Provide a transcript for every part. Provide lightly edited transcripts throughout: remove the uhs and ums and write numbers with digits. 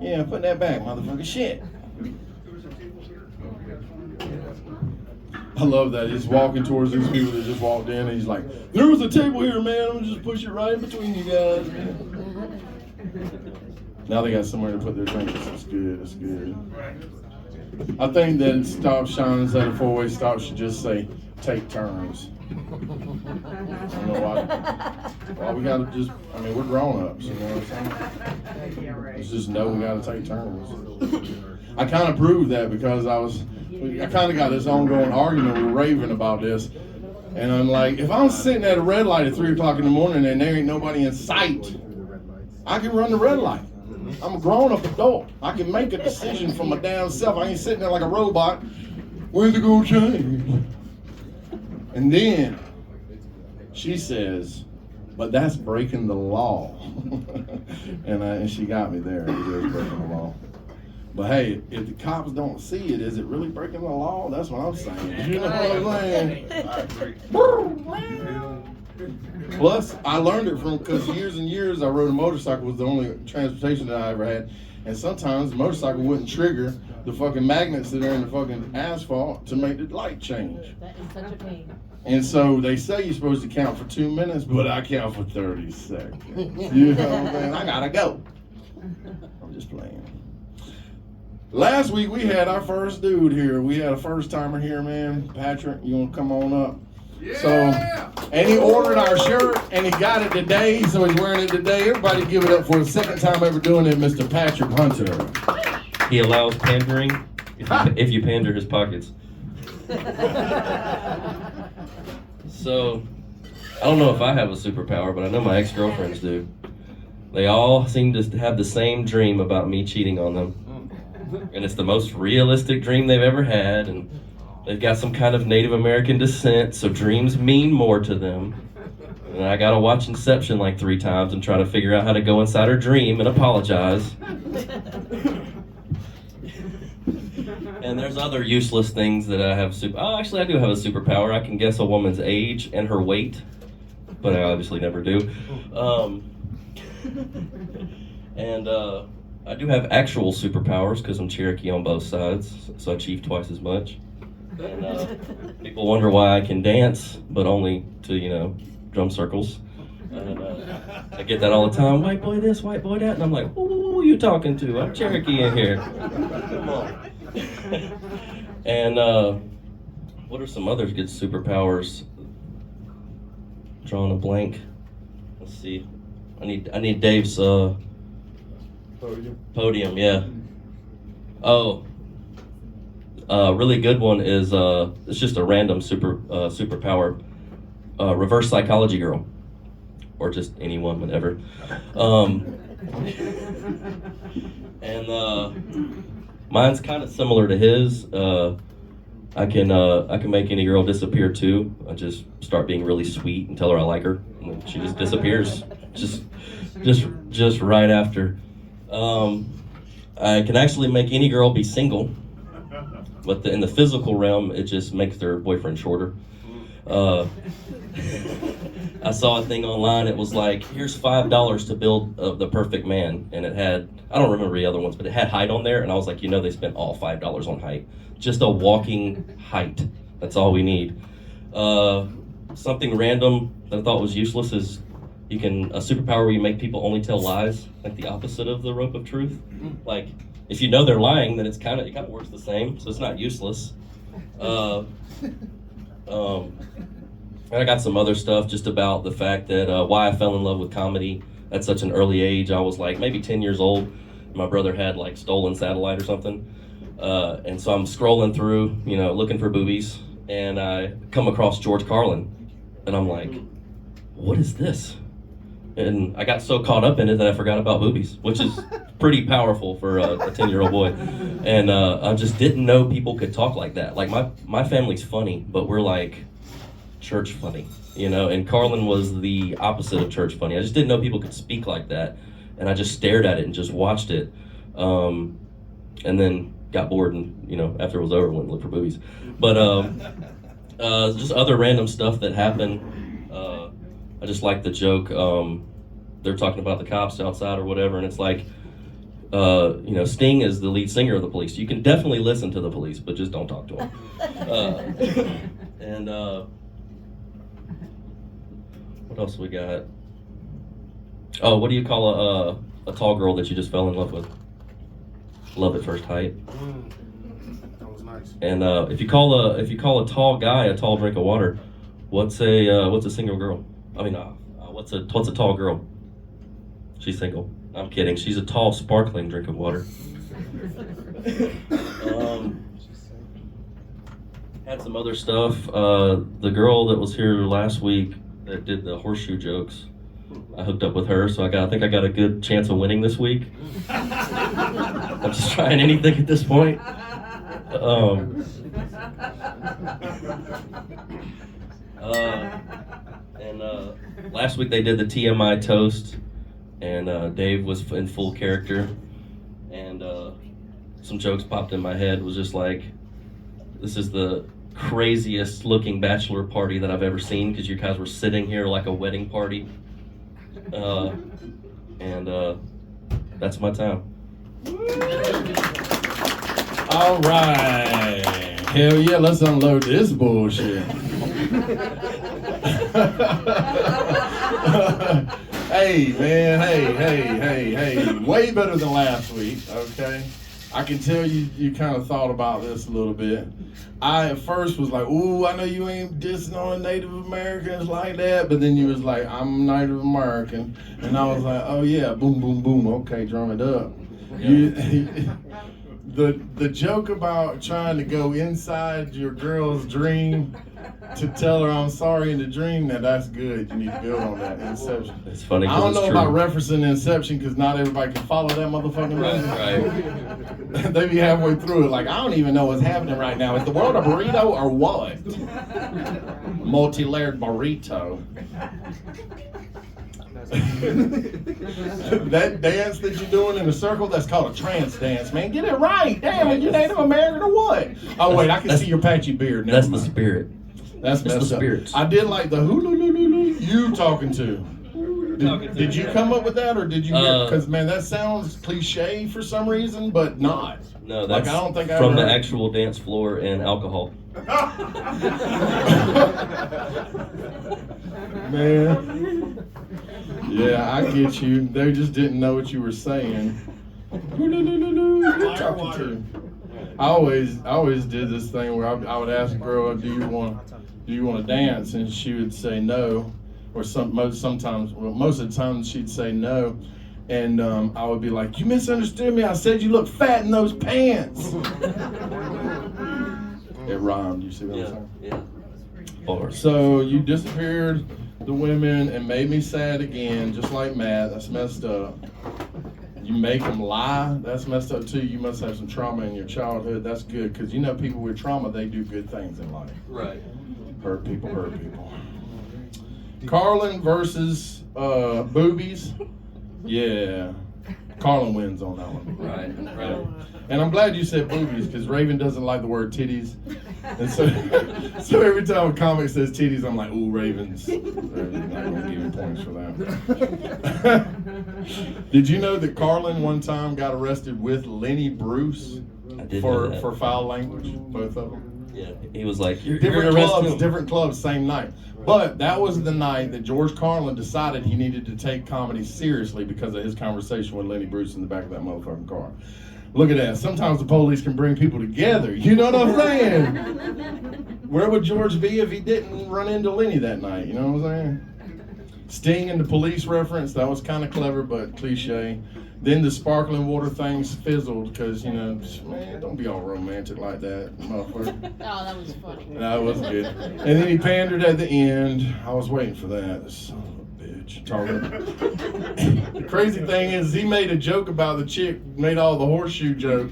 Yeah, put that back, motherfucker. Shit. I love that. He's walking towards these people that just walked in, and he's like, there was a table here, man. I'm gonna just push it right in between you guys, man. Now they got somewhere to put their drinks. It's good, it's good. I think that stop signs at a four-way stop should just say, take turns. You know why we gotta just, I mean, we're grown-ups, you know what I'm saying? Let's just know we gotta take turns. I kind of proved that because I kind of got this ongoing argument with Raven about this. And I'm like, if I'm sitting at a red light at 3 o'clock in the morning and there ain't nobody in sight, I can run the red light. I'm a grown-up adult. I can make a decision for my damn self. I ain't sitting there like a robot. When's it gonna change? And then she says, but that's breaking the law. and she got me there. It is breaking the law. But hey, if the cops don't see it, is it really breaking the law? That's what I'm saying. You know what I'm saying? Plus, I learned it from, because years and years I rode a motorcycle. Was the only transportation that I ever had. And sometimes the motorcycle wouldn't trigger the fucking magnets that are in the fucking asphalt to make the light change. That is such a pain. And so they say you're supposed to count for 2 minutes, but I count for 30 seconds. You know what I'm saying? I gotta go. I'm just playing. Last week we had our first dude here. We had a first timer here, man. Patrick, you wanna come on up? Yeah! So, and he ordered our shirt and he got it today, so he's wearing it today. Everybody give it up for the second time ever doing it, Mr. Patrick Hunter. He allows pandering if you pander his pockets. So, I don't know if I have a superpower, but I know my ex-girlfriends do. They all seem to have the same dream about me cheating on them. And it's the most realistic dream they've ever had, and they've got some kind of Native American descent, so dreams mean more to them. And I gotta watch Inception like 3 times and try to figure out how to go inside her dream and apologize. And there's other useless things that I have actually I do have a superpower. I can guess a woman's age and her weight, but I obviously never do. I do have actual superpowers because I'm Cherokee on both sides, so I achieve twice as much. And people wonder why I can dance, but only to, drum circles. And I get that all the time, white boy this, white boy that, and I'm like, who are you talking to? I'm Cherokee in here. Come on. And what are some other good superpowers? Drawing a blank. Let's see. I need Dave's podium, yeah. Oh, really good one is it's just a random superpower. Reverse psychology girl, or just anyone, whatever. Mine's kind of similar to his. I can make any girl disappear too. I just start being really sweet and tell her I like her, and then she just disappears, just right after. I can actually make any girl be single, but in the physical realm, it just makes their boyfriend shorter. I saw a thing online. It was like, here's $5 to build the perfect man, and it had, I don't remember the other ones, but it had height on there, and I was like, they spent all $5 on height. Just a walking height. That's all we need. Something random that I thought was useless is a superpower where you make people only tell lies, like the opposite of the rope of truth. Like, if you know they're lying, then it kind of works the same, so it's not useless. And I got some other stuff just about the fact that why I fell in love with comedy at such an early age. I was like maybe 10 years old. My brother had like stolen satellite or something. And so I'm scrolling through, looking for boobies, and I come across George Carlin, and I'm like, what is this? And I got so caught up in it that I forgot about boobies, which is pretty powerful for a 10-year-old boy. And I just didn't know people could talk like that. Like my family's funny, but we're like church funny, and Carlin was the opposite of church funny. I just didn't know people could speak like that. And I just stared at it and just watched it. And then got bored and, after it was over, went and looked for boobies. But just other random stuff that happened. I just like the joke. They're talking about the cops outside or whatever, and it's like, Sting is the lead singer of the Police. You can definitely listen to the Police, but just don't talk to them. What else we got? Oh, what do you call a tall girl that you just fell in love with? Love at first height. That was nice. And if you call a tall guy a tall drink of water, what's a single girl? I mean, what's a tall girl? She's single. I'm kidding. She's a tall, sparkling drink of water. Had some other stuff. The girl that was here last week that did the horseshoe jokes, I hooked up with her, so I think I got a good chance of winning this week. I'm just trying anything at this point. Last week they did the TMI toast, and Dave was in full character, and some jokes popped in my head. Was just like, this is the craziest looking bachelor party that I've ever seen, because you guys were sitting here like a wedding party. That's my time. All right. Hell yeah, let's unload this bullshit. Hey, man, hey. Way better than last week, okay? I can tell you kind of thought about this a little bit. I at first was like, ooh, I know you ain't dissing on Native Americans like that, but then you was like, I'm Native American, and I was like, oh yeah, boom, boom, boom, okay, drum it up. Yeah. The joke about trying to go inside your girl's dream to tell her I'm sorry in the dream, that's good. You need to build on that. Inception. It's funny. I don't know true. about referencing Inception because not everybody can follow that motherfucking movie. Right. They be halfway through it like, I don't even know what's happening right now. Is the world a burrito or what? Multi-layered burrito. That dance that you're doing in a circle, that's called a trance dance, man. Get it right. Damn, are you Native American or what? Oh, wait, I can see your patchy beard. Never That's mind. the spirit. That's It's the messed up. spirits. I did like the hulu you talking to. Did you come up with that, or did you? Because man, that sounds cliche for some reason, but not. No, that's I don't think I from ever the heard- actual dance floor and alcohol. Man. Yeah, I get you. They just didn't know what you were saying. Who you talking to? I always did this thing where I would ask a girl, do you want to dance? And she would say no, or most of the time she'd say no. And I would be like, you misunderstood me. I said you look fat in those pants. It rhymed. You see what I'm saying? Yeah. Bars. So you disappeared the women and made me sad again, just like Matt. That's messed up. You make them lie. That's messed up too. You must have some trauma in your childhood. That's good, because you know people with trauma, they do good things in life. Right. Hurt people. Carlin versus Boobies. Yeah. Carlin wins on that one. Right. And I'm glad you said boobies, because Raven doesn't like the word titties. And so every time a comic says titties, I'm like, ooh, Raven's not going to give you points for that. Did you know that Carlin one time got arrested with Lenny Bruce I did know that. for foul language, both of them? Yeah. He was like, you're Different clubs, same night. But that was the night that George Carlin decided he needed to take comedy seriously because of his conversation with Lenny Bruce in the back of that motherfucking car. Look at that. Sometimes the police can bring people together. You know what I'm saying? Where would George be if he didn't run into Lenny that night? You know what I'm saying? Sting and the police reference, that was kind of clever, but cliche. Then the sparkling water things fizzled because, man, don't be all romantic like that, motherfucker. Oh, that was funny. That was good. And then he pandered at the end. I was waiting for that. Son of a bitch. The crazy thing is, he made a joke about the chick, made all the horseshoe joke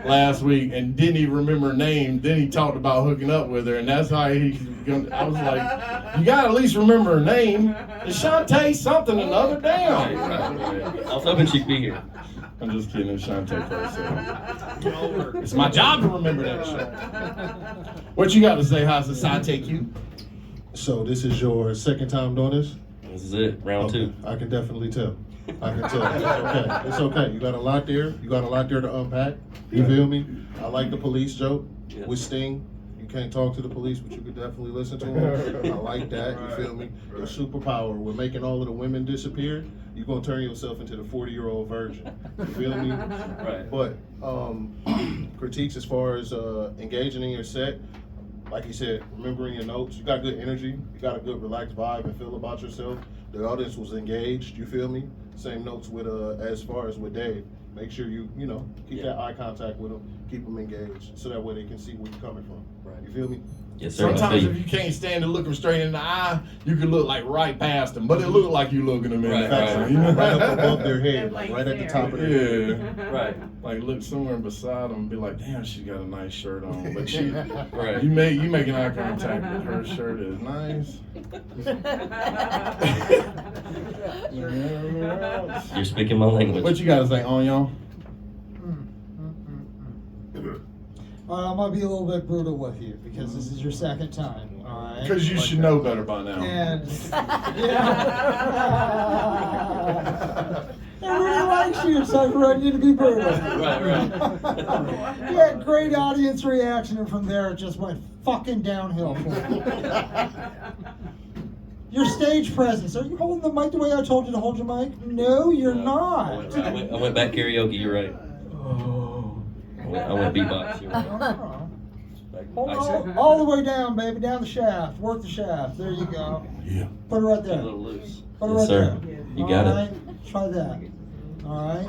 last week and didn't even remember her name. Then he talked about hooking up with her, and that's how I was like, you gotta at least remember her name. It's Shantae something or another. Damn. I was hoping she'd be here. I'm just kidding. It's Shantae first. It's my job to remember that shit. What you got to say, how's society take you? So this is your second time doing this? This is it. Round two. I can definitely tell. I can tell. It's okay. It's okay. You got a lot there. You got a lot there to unpack. You feel me? I like the police joke with Sting. You can't talk to the police, but you could definitely listen to them. I like that. You feel me? Your superpower. We're making all of the women disappear. You're gonna turn yourself into the 40-year-old virgin. You feel me? Right. But critiques as far as engaging in your set. Like you said, remembering your notes. You got good energy. You got a good relaxed vibe and feel about yourself. The audience was engaged. You feel me? Same notes with as far as with Dave. Make sure you keep that eye contact with them. Keep them engaged, so that way they can see where you're coming from. Right. You feel me? Yes, sir. Sometimes if you can't stand to look them straight in the eye, you can look like right past them, but it look like you looking them in the eye. Right. You know? Right up above their head, like right at the top of their head. Yeah. Right. Like look somewhere beside them and be like, damn, she got a nice shirt on. But she, Right. you making eye contact with her shirt is nice. You're speaking my language. What you gotta say on y'all? I'm gonna be a little bit brutal with you because this is your second time. All right. Because you should know better by now. And everybody likes you, so I want you to be brutal. Right. You had great audience reaction, and from there it just went fucking downhill for me. Your stage presence. Are you holding the mic the way I told you to hold your mic? No, you're not. I went back karaoke. You're right. I went beatbox. You're right. Hold all the way down, baby, down the shaft. Work the shaft. There you go. Yeah. Put it right A there. little loose. Put it Yes, right sir. there. You got All it. right? Try that. All right.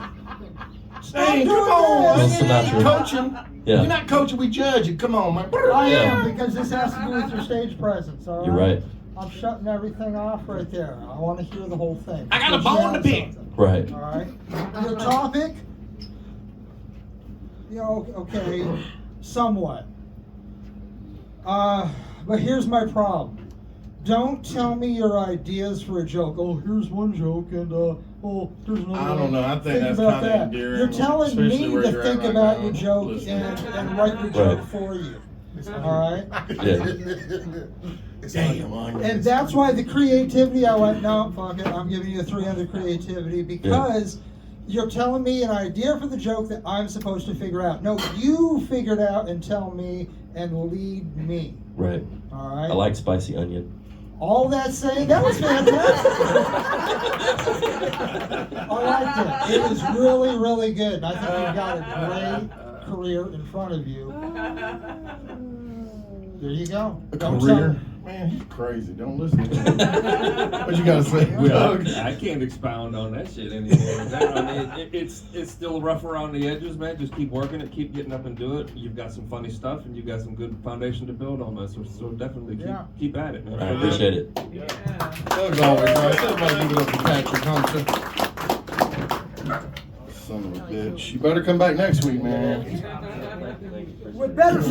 Hey, come doing on, this. man. Little Sinatra. Coaching. Yeah. We're not coaching, we judging. Come on, man. I Yeah. am, because this has to do with your stage presence. All right. You're right. I'm shutting everything off right there. I want to hear the whole thing. I got a Put bone down to pick. something. Right. All right. Your topic. Okay, somewhat. But here's my problem. Don't tell me your ideas for a joke. Oh, here's one joke, and here's another. I don't know. I think that's about kinda that. endearing, You're telling especially me where to you're think at right about now. your joke Listen. and write your joke Right. for you. All right. Yeah. Damn, Anya. And that's why the creativity, I went, no, fuck it, I'm giving you a 300 creativity because you're telling me an idea for the joke that I'm supposed to figure out. No, you figure it out and tell me and lead me. Right. All right? I like spicy onion. All that saying, that was fantastic. I liked it. It was really, really good. And I think you've got a great career in front of you. There you go. A Don't career? tell- Man, he's crazy. Don't listen to him. What you gotta say? Well, Doug? I can't expound on that shit anymore. I mean, it's still rough around the edges, man. Just keep working it, keep getting up and do it. You've got some funny stuff, and you've got some good foundation to build on, man. So definitely keep at it, man. I appreciate it. Doug's always right. Everybody give it up for Patrick Hunter. Son of a bitch. You better come back next week, man. With better